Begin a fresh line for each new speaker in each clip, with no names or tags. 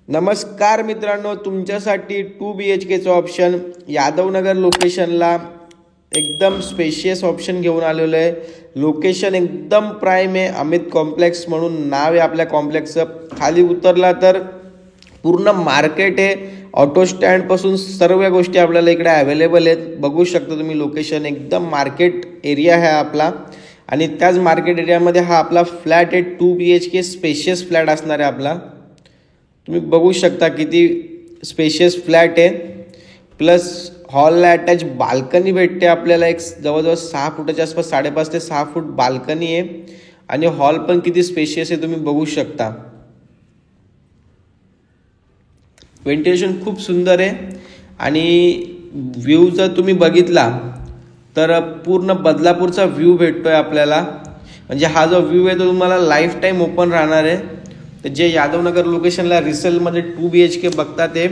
नमस्कार मित्रांनो, तुमच्यासाठी 2 BHKचं ऑप्शन यादवनगर लोकेशनला एकदम स्पेशियस ऑप्शन घेऊन आलेलो आहे। लोकेशन एकदम प्राईम आहे। अमित कॉम्प्लेक्स म्हणून नाव आहे आपल्या कॉम्प्लेक्सचं। खाली उतरला तर पूर्ण मार्केट आहे। ऑटो स्टँड पासून सर्व गोष्टी आपल्याला इकडे अवेलेबल आहेत। बघू शकता तुम्ही, लोकेशन एकदम मार्केट एरिया आहे आपला। आणि त्याच मार्केट एरियामध्ये हा आपला फ्लॅट आहे। 2 BHK स्पेशियस फ्लॅट असणार आहे आपला। तुम्ही बघू शकता किती स्पेशियस फ्लॅट आहे। प्लस हॉलला अटॅच बाल्कनी भेटते आपल्याला। एक जवळजवळ 6 फुटाच्या आसपास, 5.5 ते 6 फूट बाल्कनी आहे। आणि हॉल पण किती स्पेशियस आहे तुम्ही बघू शकता। व्हेंटिलेशन खूप सुंदर आहे। आणि व्ह्यू जर तुम्ही बघितला तर पूर्ण बदलापूरचा व्ह्यू भेटतोय आपल्याला। म्हणजे हा जो व्ह्यू आहे तो तुम्हाला लाईफ टाईम ओपन राहणार आहे। तर जे यादवनगर लोकेशनला रिसेलमध्ये 2 BHK बघतात ते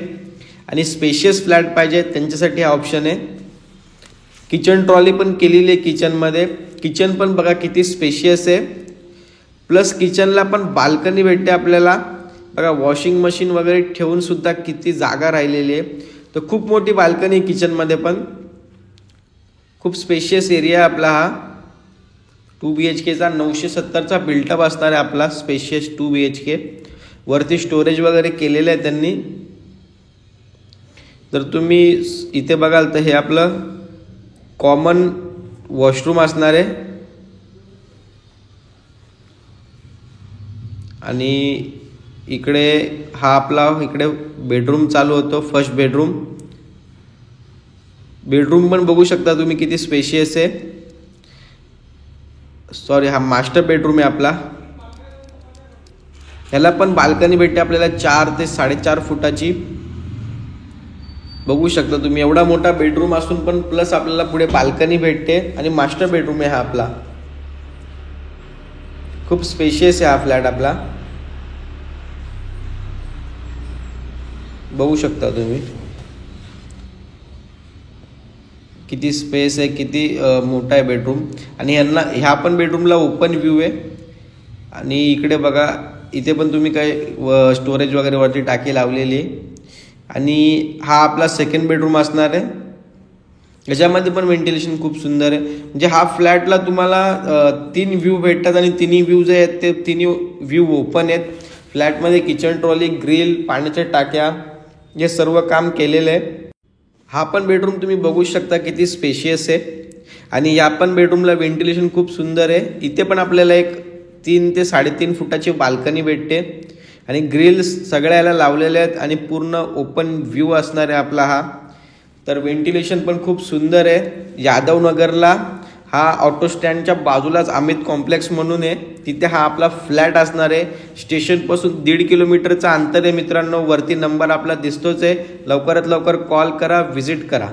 आणि स्पेशियस फ्लॅट पाहिजे त्यांच्यासाठी हा ऑप्शन आहे। किचन ट्रॉली पण केलेली आहे किचनमध्ये। किचन पण बघा किती स्पेशियस आहे। प्लस किचनला पण बाल्कनी भेटते आपल्याला। बघा वॉशिंग मशीन वगैरे ठेवून सुद्धा किती जागा राहिलेली आहे। तर खूप मोठी बाल्कनी किचनमध्ये पण। खूप स्पेशियस एरिया आहे आपला हा। 2 BHKचा 970चा बिल्टअप असणार आहे आपला स्पेशियस 2 BHK। वरती स्टोरेज वगैरे केलेलं आहे त्यांनी। तर तुम्ही इथे बघाल तर हे आपलं कॉमन वॉशरूम असणार आहे। आणि इकडे हा आपला इकडे बेडरूम चालू होतो, फर्स्ट बेडरूम। बेडरूम पण बघू शकता तुम्ही किती स्पेशियस आहे। सॉरी, हा मास्टर बेडरूम आहे आपला। ह्याला पण बाल्कनी भेटते आपल्याला 4 ते 4.5 फुटाची। बघू शकता तुम्ही, एवढा मोठा बेडरूम असून पण प्लस आपल्याला पुढे बाल्कनी भेटते। आणि मास्टर बेडरूम आहे हा आपला। खूप स्पेशियस आहे हा फ्लॅट आपला। बघू शकता तुम्ही किती स्पेस आहे, किती मोठा आहे बेडरूम। आणि ह्या पण बेडरूमला ओपन व्ह्यू आहे। आणि इकडे बघा, इथे पण तुम्ही काय स्टोरेज वगैरे वरती टाकी लावलेली आहे। आणि हा आपला सेकंड बेडरूम असणार आहे। याच्यामध्ये पण व्हेंटिलेशन खूप सुंदर आहे। म्हणजे हा फ्लॅटला तुम्हाला 3 व्ह्यू भेटतात आणि तिन्ही व्ह्यू जे आहेत ते तिन्ही व्ह्यू ओपन आहेत। फ्लॅटमध्ये किचन ट्रॉली, ग्रिल, पाण्याच्या टाक्या हे सर्व काम केलेलं आहे। हा पण बेडरूम तुम्ही बघू शकता किती स्पेशियस आहे। आणि या पण बेडरूमला व्हेंटिलेशन खूप सुंदर आहे। इथे पण आपल्याला एक 3 ते 3.5 फुटाची बाल्कनी भेटते। आणि ग्रिल्स सगळ्या याला लावलेले आहेत आणि पूर्ण ओपन व्ह्यू असणार आहे आपला हा। तर व्हेंटिलेशन पण खूप सुंदर आहे। यादवनगरला हा ऑटो स्टँडच्या बाजूलाच अमित कॉम्प्लेक्स म्हणून आहे, तिथे हा आपला फ्लॅट असणार आहे। स्टेशनपासून 1.5 किलोमीटरचं अंतर आहे मित्रांनो। वरती नंबर आपला दिसतोच आहे। लवकरात लवकर कॉल करा, व्हिजिट करा।